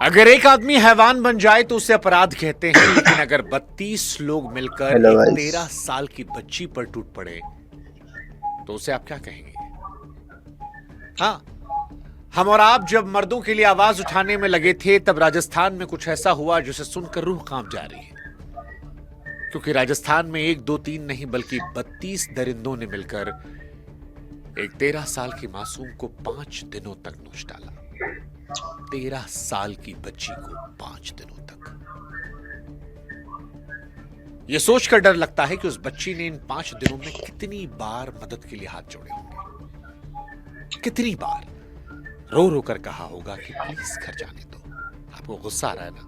अगर एक आदमी हैवान बन जाए तो उसे अपराध कहते हैं, लेकिन अगर 32 लोग मिलकर हेलो एक गाइस। 13 साल की बच्ची पर टूट पड़े तो उसे आप क्या कहेंगे? हाँ, हम और आप जब मर्दों के लिए आवाज उठाने में लगे थे तब राजस्थान में कुछ ऐसा हुआ जिसे सुनकर रूह कांप जा रही है। क्योंकि राजस्थान में 1 2 3 नहीं बल्कि 32 दरिंदों ने मिलकर एक 13 साल की मासूम को 5 दिनों तक नोच डाला। 13 साल की बच्ची को 5 दिनों तक। यह सोचकर डर लगता है कि उस बच्ची ने इन 5 दिनों में कितनी बार मदद के लिए हाथ जोड़े होंगे, कितनी बार रो रो कर कहा होगा कि प्लीज घर जाने दो। आपको गुस्सा आ रहा है ना,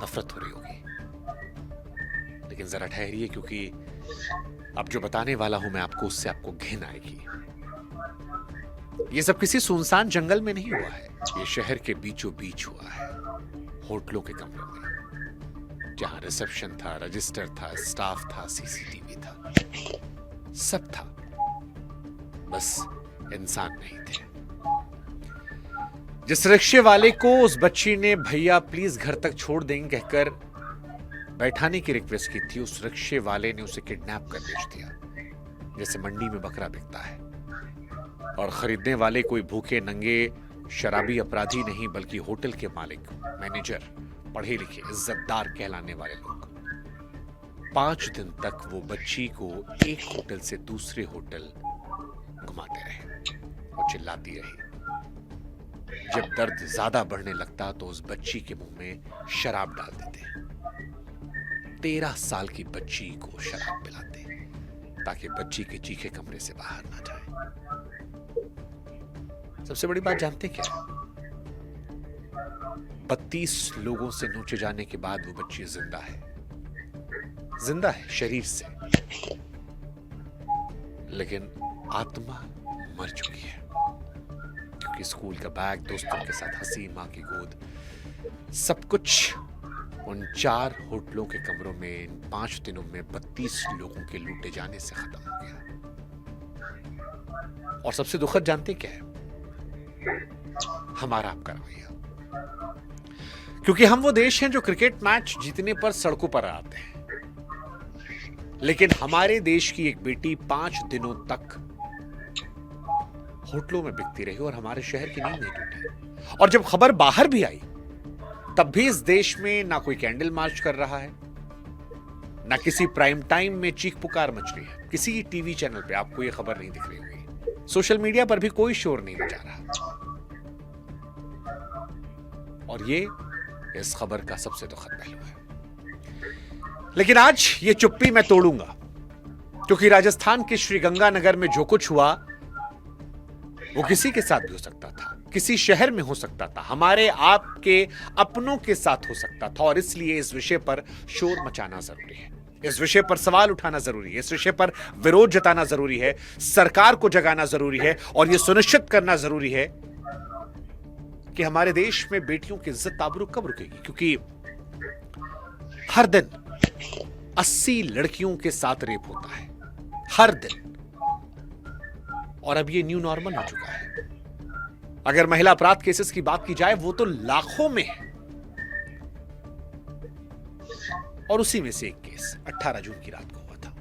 नफरत हो रही होगी, लेकिन जरा ठहरिए, क्योंकि अब जो बताने वाला हूं मैं आपको, उससे आपको घिन आएगी। यह सब किसी सुनसान जंगल में नहीं हुआ है, यह शहर के बीचों बीच हुआ है, होटलों के कमरों में, जहां रिसेप्शन था, रजिस्टर था, स्टाफ था, सीसीटीवी था, सब था, बस इंसान नहीं थे। जिस रिक्शे वाले को उस बच्ची ने भैया प्लीज घर तक छोड़ देंगे कहकर बैठाने की रिक्वेस्ट की थी, उस रिक्शे वाले ने उसे किडनैप कर बेच दिया, जैसे मंडी में बकरा बिकता है। और खरीदने वाले कोई भूखे नंगे शराबी अपराधी नहीं बल्कि होटल के मालिक, मैनेजर, पढ़े लिखे इज्जतदार कहलाने वाले लोग। 5 दिन तक वो बच्ची को एक होटल से दूसरे होटल घुमाते रहे और चिल्लाती रही। जब दर्द ज्यादा बढ़ने लगता तो उस बच्ची के मुंह में शराब डाल देते। 13 साल की बच्ची को शराब पिलाते ताकि बच्ची के चीखे कमरे से बाहर ना जाए। सबसे बड़ी बात जानते क्या है? 32 लोगों से नोचे जाने के बाद वो बच्ची जिंदा है, जिंदा है शरीर से, लेकिन आत्मा मर चुकी है। क्योंकि स्कूल का बैग, दोस्तों के साथ हंसी, मां की गोद, सब कुछ उन 4 होटलों के कमरों में इन 5 दिनों में 32 लोगों के लूटे जाने से खत्म हो गया। और सबसे दुखद जानते क्या है? हमारा आपका रवैया। क्योंकि हम वो देश हैं जो क्रिकेट मैच जीतने पर सड़कों पर आते हैं, लेकिन हमारे देश की एक बेटी 5 दिनों तक होटलों में बिकती रही और हमारे शहर की नींद नहीं टूटी। और जब खबर बाहर भी आई तब भी इस देश में ना कोई कैंडल मार्च कर रहा है, ना किसी प्राइम टाइम में चीख पुकार मच रही है। किसी टीवी चैनल पे आपको यह खबर नहीं दिख रही होगी, सोशल मीडिया पर भी कोई शोर नहीं मचा रहा। और ये इस खबर का सबसे दुखद पहलू है। लेकिन आज ये चुप्पी मैं तोड़ूंगा, क्योंकि राजस्थान के श्रीगंगानगर में जो कुछ हुआ वो किसी के साथ भी हो सकता था, किसी शहर में हो सकता था, हमारे आपके अपनों के साथ हो सकता था। और इसलिए इस विषय पर शोर मचाना जरूरी है, इस विषय पर सवाल उठाना जरूरी है, इस विषय पर विरोध जताना जरूरी है, सरकार को जगाना जरूरी है और यह सुनिश्चित करना जरूरी है कि हमारे देश में बेटियों की इज्जत आबरू कब रुकेगी। क्योंकि हर दिन 80 लड़कियों के साथ रेप होता है, हर दिन। और अब ये न्यू नॉर्मल हो चुका है। अगर महिला अपराध केसेस की बात की जाए वो तो लाखों में है। और उसी में से एक केस 18 जून की रात को हुआ था।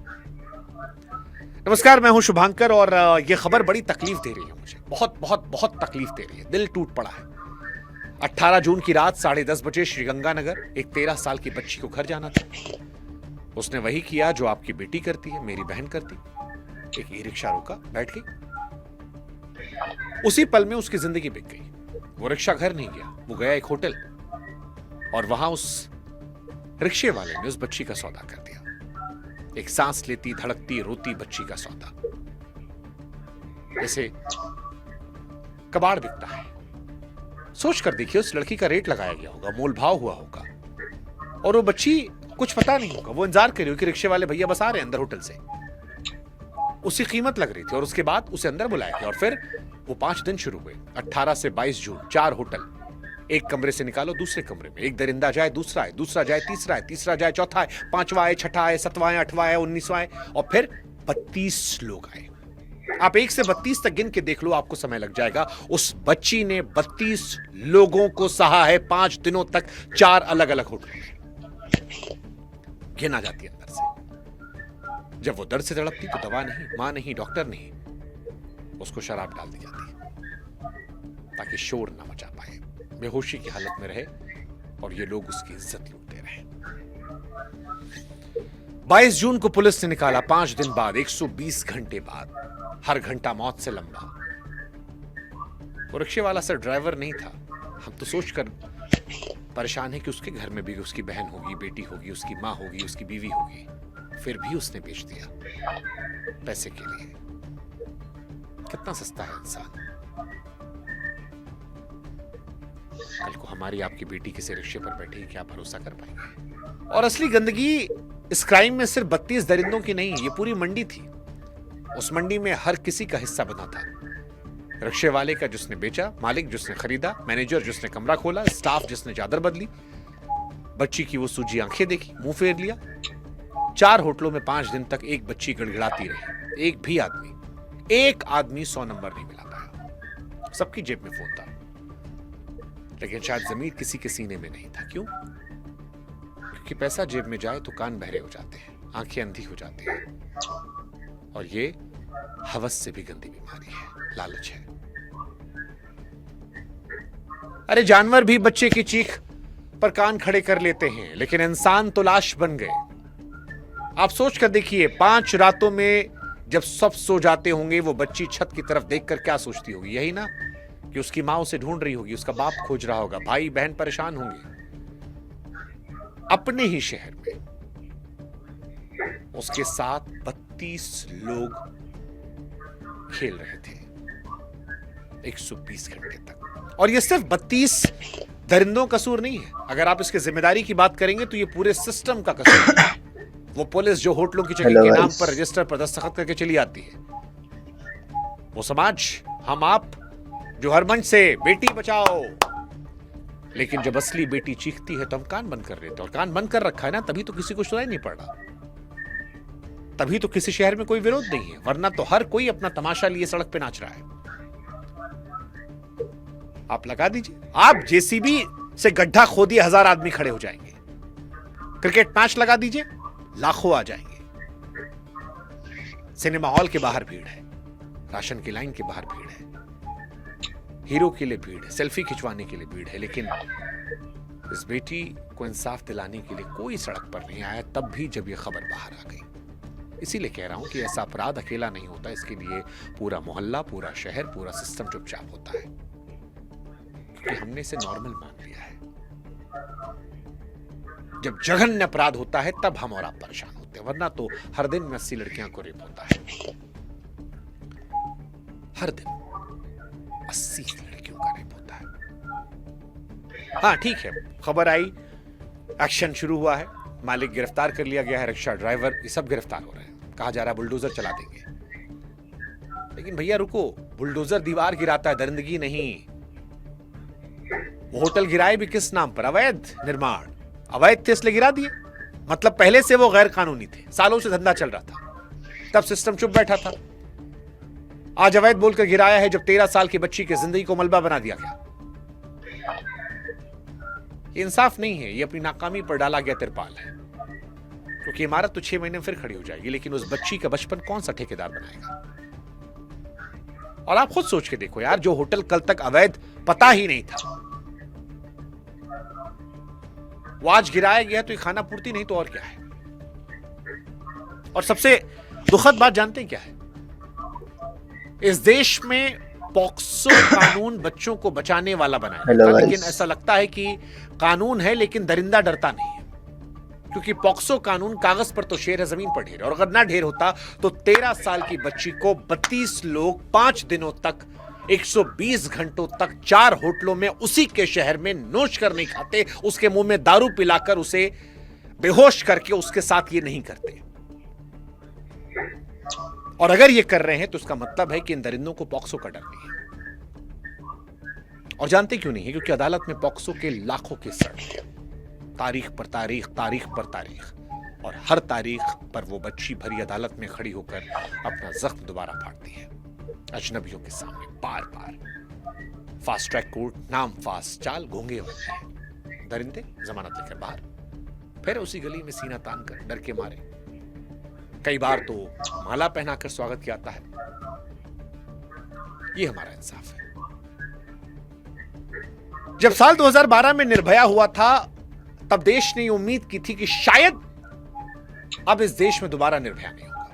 नमस्कार, मैं हूं शुभांकर और यह खबर बड़ी तकलीफ दे रही है मुझे, बहुत बहुत बहुत तकलीफ दे रही है, दिल टूट पड़ा है। 18 जून की रात 10:30 बजे श्रीगंगानगर एक 13 साल की बच्ची को घर जाना था। उसने वही किया जो आपकी बेटी करती है, मेरी बहन करती। एक ई रिक्शा रोका, बैठ गई। उसी पल में उसकी जिंदगी बिक गई। वो रिक्शा घर नहीं गया, वो गया एक होटल और वहां उस रिक्शे वाले ने उस बच्ची का सौदा कर दिया। एक सांस लेती, धड़कती, रोती बच्ची का सौदा, जैसे कबाड़ बिकता है। सोच कर देखिए, उस लड़की का रेट लगाया गया होगा, मोल भाव हुआ होगा, और वो बच्ची कुछ पता नहीं होगा, वो इंतजार कर रही होगी रिक्शे वाले भैया बस आ रहे हैं अंदर होटल से। उसी कीमत लग रही थी और उसके बाद उसे अंदर बुलाया गया और फिर वो 5 दिन शुरू हुए। 18 से 22 जून 4 होटल, एक कमरे से निकालो दूसरे कमरे में, एक दरिंदा जाए, दूसरा आए, दूसरा जाए, तीसरा आए, तीसरा जाए, चौथा आए, 5वां आए, 6ठा आए, 7वां आए, 8वां आए, 19वां आए और फिर 32 लोग आए। आप 1 से 32 तक गिन के देख लो, आपको समय लग जाएगा। उस बच्ची ने 32 लोगों को सहा है 5 दिनों तक, 4 अलग अलग होटलों में। घिन आ जाती है अंदर से। जब वो दर्द से तड़पती तो दवा नहीं, मां नहीं, डॉक्टर नहीं, उसको शराब डाल दी जाती है ताकि शोर ना मचा पाए, बेहोशी की हालत में रहे और ये लोग उसकी इज्जत लूटते रहे। 22 जून को पुलिस ने निकाला, 5 दिन बाद, 120 घंटे बाद, हर घंटा मौत से लंबा। वो रिक्शे वाला सर ड्राइवर नहीं था। हम तो सोचकर परेशान है कि उसके घर में भी उसकी बहन होगी, बेटी होगी, उसकी मां होगी, उसकी बीवी होगी, फिर भी उसने बेच दिया पैसे के लिए। कितना सस्ता है इंसान। कल को हमारी आपकी बेटी किसी रिक्शे पर बैठी, क्या भरोसा कर पाएंगे। और असली गंदगी इस क्राइम में सिर्फ 32 दरिंदों की नहीं, ये पूरी मंडी थी। उस मंडी में हर किसी का हिस्सा बना था। रिक्शे वाले का जिसने बेचा, मालिक जिसने खरीदा, मैनेजर जिसने कमरा खोला, स्टाफ जिसने चादर बदली, बच्ची की वो सूजी आंखें देखी, मुंह फेर लिया। 4 होटलों में 5 दिन तक एक बच्ची गिड़गिड़ाती रही। एक आदमी 100 नंबर नहीं मिला पाया। सबकी जेब में फोन था, लेकिन शायद जमीर किसी के सीने में नहीं था। क्यों? क्योंकि पैसा जेब में जाए तो कान बहरे हो जाते हैं, आंखें अंधी हो जाती हैं। और ये हवस से भी गंदी बीमारी है, लालच है। अरे जानवर भी बच्चे की चीख पर कान खड़े कर लेते हैं, लेकिन इंसान तो लाश बन गए। आप सोच कर देखिए, 5 रातों में जब सब सो जाते होंगे, वो बच्ची छत की तरफ देखकर क्या सोचती होगी? यही ना कि उसकी मां उसे ढूंढ रही होगी, उसका बाप खोज रहा होगा, भाई बहन परेशान होंगे। अपने ही शहर में उसके साथ 32 लोग खेल रहे थे 120 घंटे तक। और ये सिर्फ 32 दरिंदों का कसूर नहीं है। अगर आप इसकी जिम्मेदारी की बात करेंगे तो ये पूरे सिस्टम का कसूर है। वो पुलिस जो होटलों की चेकिंग के नाम पर रजिस्टर पर दस्तखत करके चली आती है, वो समाज, हम आप, जो हर मंच से बेटी बचाओ, लेकिन जब असली बेटी चीखती है तो हम कान बंद कर लेते हैं। और कान बंद कर रखा है ना, तभी तो किसी को सुनाई नहीं पड़ रहा, तभी तो किसी शहर में कोई विरोध नहीं है। वरना तो हर कोई अपना तमाशा लिए सड़क पे नाच रहा है। आप लगा दीजिए, आप जेसीबी से गड्ढा खोदिए, 1000 आदमी खड़े हो जाएंगे। क्रिकेट मैच लगा दीजिए, लाखों आ जाएंगे। सिनेमा हॉल के बाहर भीड़ है, राशन की लाइन के बाहर भीड़ है, हीरो के लिए भीड़ है, सेल्फी खिंचवाने के लिए भीड़ है। लेकिन इस बेटी को इंसाफ दिलाने के लिए कोई सड़क पर नहीं आया, तब भी जब यह खबर बाहर आ गई। इसीलिए कह रहा हूं कि ऐसा अपराध अकेला नहीं होता, इसके लिए पूरा मोहल्ला, पूरा शहर, पूरा सिस्टम चुपचाप होता है, क्योंकि हमने इसे नॉर्मल मान लिया है। जब जघन्य अपराध होता है तब हम और आप परेशान होते हैं, वरना तो हर दिन में 80 लड़कियां को रेप होता है। हर दिन 80 लड़कियों का रेप होता है। हाँ ठीक है, खबर आई, एक्शन शुरू हुआ है, मालिक गिरफ्तार कर लिया गया है, रिक्शा ड्राइवर, ये सब गिरफ्तार हो रहे हैं। कहा जा रहा है बुलडोजर चला देंगे। लेकिन भैया रुको, बुलडोजर दीवार गिराता है, दरिंदगी नहीं। वो होटल गिराए भी किस नाम पर? अवैध निर्माण। अवैध थे इसलिए गिरा दिए, मतलब पहले से वो गैर कानूनी थे, सालों से धंधा चल रहा था, तब सिस्टम चुप बैठा था। आज अवैध बोलकर गिराया है जब 13 साल की बच्ची की जिंदगी को मलबा बना दिया गया। ये इंसाफ नहीं है, ये अपनी नाकामी पर डाला गया तिरपाल है। क्योंकि इमारत तो 6 महीने में फिर खड़ी हो जाएगी, लेकिन उस बच्ची का बचपन कौन सा ठेकेदार बनाएगा? और आप खुद सोच के देखो यार, जो होटल कल तक अवैध पता ही नहीं था, वो आज गिराया गया, तो ये खाना पूर्ति नहीं तो और क्या है? और सबसे दुखद बात जानते हैं क्या है? इस देश में पॉक्सो कानून बच्चों को बचाने वाला बनाया, लेकिन ऐसा लगता है कि कानून है लेकिन दरिंदा डरता नहीं है। क्योंकि पॉक्सो कानून कागज पर तो शेर है, जमीन पर ढेर है। और अगर ना ढेर होता तो 13 साल की बच्ची को 32 लोग 5 दिनों तक 120 घंटों तक 4 होटलों में उसी के शहर में नोच कर नहीं खाते, उसके मुंह में दारू पिलाकर उसे बेहोश करके उसके साथ ये नहीं करते। और अगर ये कर रहे हैं तो उसका मतलब है कि इन दरिंदों को पॉक्सो का डर नहीं है। और जानते क्यों नहीं है? क्योंकि अदालत में पॉक्सो के लाखों केस लड़ते हैं, तारीख पर तारीख, तारीख पर तारीख, और हर तारीख पर वो बच्ची भरी अदालत में खड़ी होकर अपना जख्म दोबारा फाड़ती है। अजनबियों के सामने बार बार। फास्ट ट्रैक कोर्ट, नाम फास्ट, चाल घोंगे होती है। दरिंदे जमानत लेकर बाहर, फिर उसी गली में सीना तान कर डर के मारे। कई बार तो माला पहनाकर स्वागत किया जाता है। ये हमारा इंसाफ है। जब साल 2012 में निर्भया हुआ था, तब देश ने उम्मीद की थी कि शायद अब इस देश में दोबारा निर्भया नहीं होगा,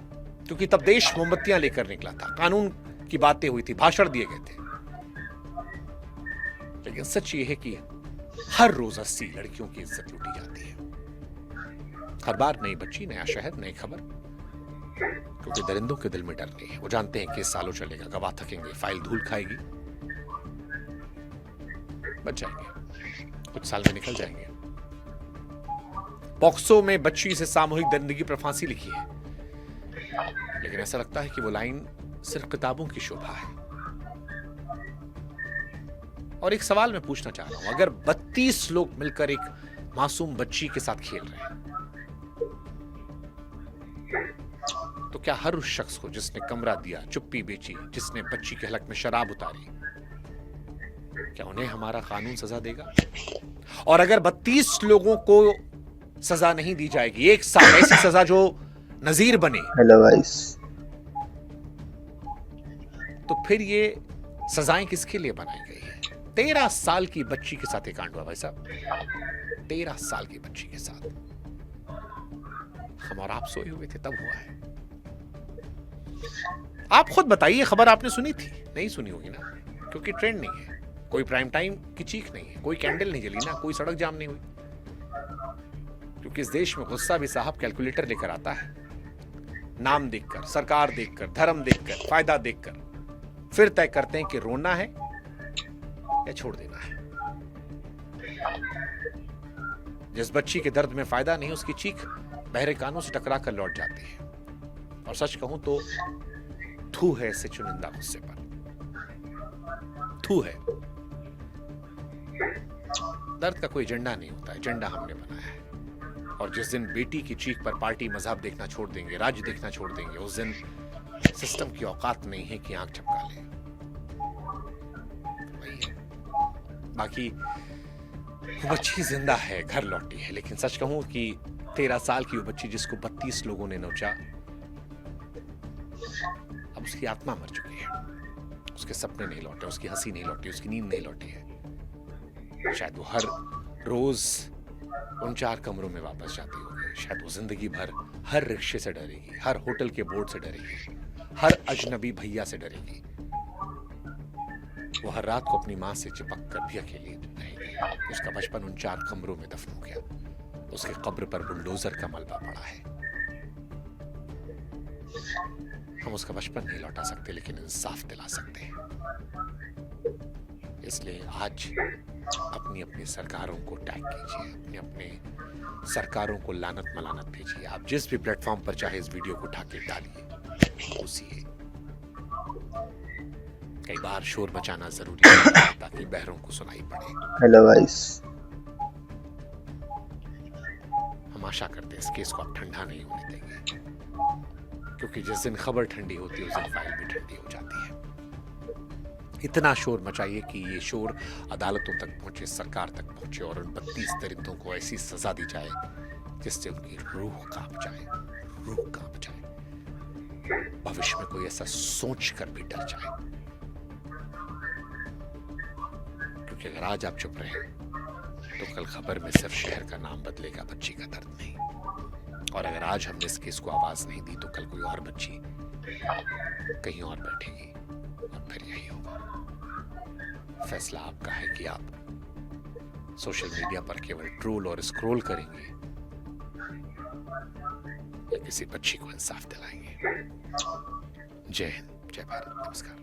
क्योंकि तब देश मोमबत्तियां लेकर निकला था, कानून की बातें हुई थी, भाषण दिए गए थे। लेकिन सच ये है कि हर रोज 80 लड़कियों की इज्जत लूटी जाती है। हर बार नई बच्ची, नया शहर, नई खबर, क्योंकि दरिंदों के दिल में डर नहीं है। वो जानते हैं कि सालों चलेगा, गवाह थकेंगे, फाइल धूल खाएगी, बच जाएंगे, कुछ साल में निकल जाएंगे। पॉक्सो में बच्ची से सामूहिक दरिंदगी पर फांसी लिखी है, लेकिन ऐसा लगता है कि वो लाइन सिर्फ किताबों की शोभा है। और एक सवाल मैं पूछना चाह रहा हूं, अगर 32 लोग मिलकर एक मासूम बच्ची के साथ खेल रहे हैं, तो क्या हर उस शख्स को जिसने कमरा दिया, चुप्पी बेची, जिसने बच्ची के हलक में शराब उतारी, क्या उन्हें हमारा कानून सजा देगा? और अगर 32 लोगों को सजा नहीं दी जाएगी, एक साल ऐसी सजा जो नजीर बने, हेलो गाइस, तो फिर ये सजाएं किसके लिए बनाई गई है? 13 साल की बच्ची के साथ ये कांड हुआ भाई साहब, 13 साल की बच्ची के साथ। हम और आप सोए हुए थे तब हुआ है। आप खुद बताइए, खबर आपने सुनी थी? नहीं सुनी होगी ना, क्योंकि ट्रेंड नहीं है, कोई प्राइम टाइम की चीख नहीं है, कोई कैंडल नहीं जली ना, कोई सड़क जाम नहीं हुई। क्योंकि इस देश में गुस्सा भी साहब कैलकुलेटर लेकर आता है। नाम देखकर, सरकार देखकर, धर्म देखकर, फायदा देखकर फिर तय करते हैं कि रोना है या छोड़ देना है। जिस बच्ची के दर्द में फायदा नहीं, उसकी चीख बहरे कानों से टकरा कर लौट जाती है। और सच कहूं तो थू है ऐसे चुनिंदा गुस्से पर, थू है। दर्द का कोई एजेंडा नहीं होता, एजेंडा हमने बनाया है। और जिस दिन बेटी की चीख पर पार्टी मजहब देखना छोड़ देंगे, राज्य देखना छोड़ देंगे, उस दिन सिस्टम की औकात नहीं है कि आंख झपका ले। वही है। बाकी वो बच्ची जिंदा है, घर लौटी है, लेकिन सच कहूं कि 13 साल की वो बच्ची जिसको 32 लोगों ने नोचा, अब उसकी आत्मा मर चुकी है। उसके सपने नहीं लौटे, उसकी हंसी नहीं लौटी, उसकी नींद नहीं लौटी है। शायद वो हर रोज उन 4 कमरों में वापस जाती होगी। शायद वो जिंदगी भर हर रिक्शे से डरेगी, हर होटल के बोर्ड से डरेगी, हर अजनबी भैया से डरेगी। वो हर रात को अपनी मां से चिपक कर भी अकेली रहेगी। उसका बचपन उन 4 कमरों में दफन हो गया। उसके कब्र पर बुलडोजर का मलबा पड़ा है। हम उसका बचपन नहीं लौटा सकते, लेकिन इंसाफ दिला सकते हैं। इसलिए आज अपनी अपनी सरकारों को टैग कीजिए, अपने अपने सरकारों को लानत मलानत भेजिए। आप जिस भी प्लेटफॉर्म पर चाहे इस वीडियो को उठा के डालिए, उसी कई बार शोर मचाना जरूरी है ताकि बहरों को सुनाई पड़े। हेलो गाइस, हम आशा करते हैं इस केस को आप ठंडा नहीं होने देंगे, क्योंकि जिस दिन खबर ठंडी होती है उस दिन फाइल भी ठंडी हो जाती है। इतना शोर मचाइए कि ये शोर अदालतों तक पहुंचे, सरकार तक पहुंचे, और उन 32 दरिंदों को ऐसी सजा दी जाए जिससे उनकी रूह कांप जाए, रूह कांप जाए। भविष्य में कोई ऐसा सोच कर भी डर जाए। क्योंकि अगर आज आप चुप रहे तो कल खबर में सिर्फ शहर का नाम बदलेगा, बच्ची का दर्द नहीं। और अगर आज हमने इस केस को आवाज नहीं दी तो कल कोई और बच्ची कहीं और बैठेगी और फिर यही होगा। फैसला आपका है कि आप सोशल मीडिया पर केवल ट्रोल और स्क्रॉल करेंगे या किसी बच्ची को इंसाफ दिलाएंगे। जय हिंद, जय भारत, नमस्कार।